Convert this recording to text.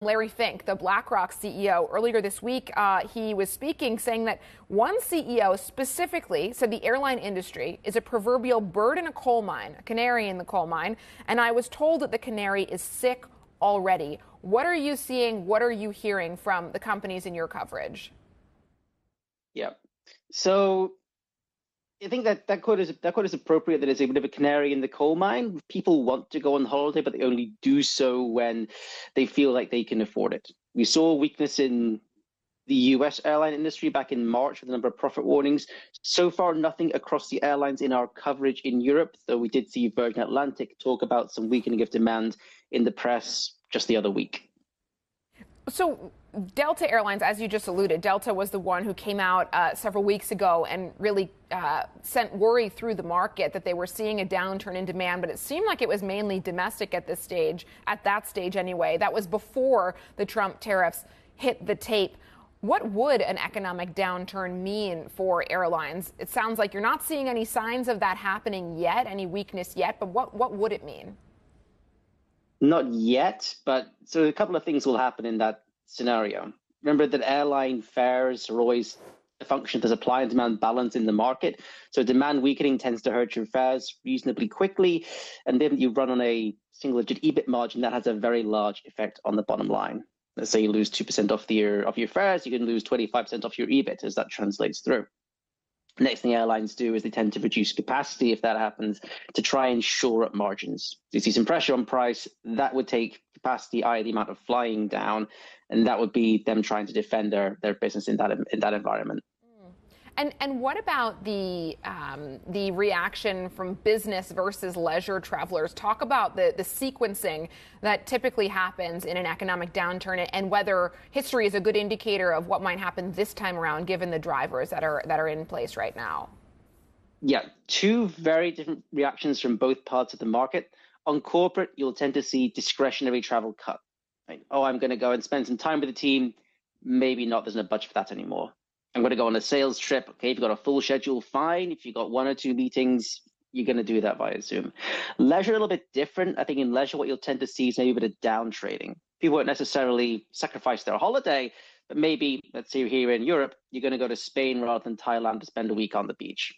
Larry Fink, the BlackRock CEO, earlier this week, he was speaking, saying that one CEO specifically said the airline industry is a proverbial bird in a coal mine, a canary in the coal mine, and I was told that the canary is sick already. What are you seeing? What are you hearing from the companies in your coverage? Yeah. So I think that quote is appropriate. That it's a bit of a canary in the coal mine. People want to go on holiday, but they only do so when they feel like they can afford it. We saw weakness in the US airline industry back in March with a number of profit warnings. So far, nothing across the airlines in our coverage in Europe, though we did see Virgin Atlantic talk about some weakening of demand in the press just the other week. So Delta Airlines, as you just alluded, Delta was the one who came out several weeks ago and really sent worry through the market that they were seeing a downturn in demand, but it seemed like it was mainly domestic at that stage anyway. That was before the Trump tariffs hit the tape. What would an economic downturn mean for airlines? It sounds like you're not seeing any signs of that happening yet, any weakness yet, but what would it mean? Not yet, but so a couple of things will happen in that scenario. Remember that airline fares are always a function of the supply and demand balance in the market. So demand weakening tends to hurt your fares reasonably quickly. And then you run on a single-digit EBIT margin that has a very large effect on the bottom line. Let's say you lose 2% off your fares, you can lose 25% off your EBIT as that translates through. Next thing airlines do is they tend to reduce capacity if that happens to try and shore up margins. You see some pressure on price, that would take capacity, i.e. the amount of flying down, and that would be them trying to defend their business in that environment. And what about the reaction from business versus leisure travelers? Talk about the sequencing that typically happens in an economic downturn, and whether history is a good indicator of what might happen this time around, given the drivers that are in place right now. Yeah, two very different reactions from both parts of the market. On corporate, you'll tend to see discretionary travel cut. Right? Oh, I'm going to go and spend some time with the team. Maybe not. There's no budget for that anymore. I'm going to go on a sales trip. Okay, if you've got a full schedule, fine. If you've got one or two meetings, you're going to do that via Zoom. Leisure, a little bit different. I think in leisure, what you'll tend to see is maybe a bit of down trading. People won't necessarily sacrifice their holiday, but maybe, let's say here in Europe, you're going to go to Spain rather than Thailand to spend a week on the beach.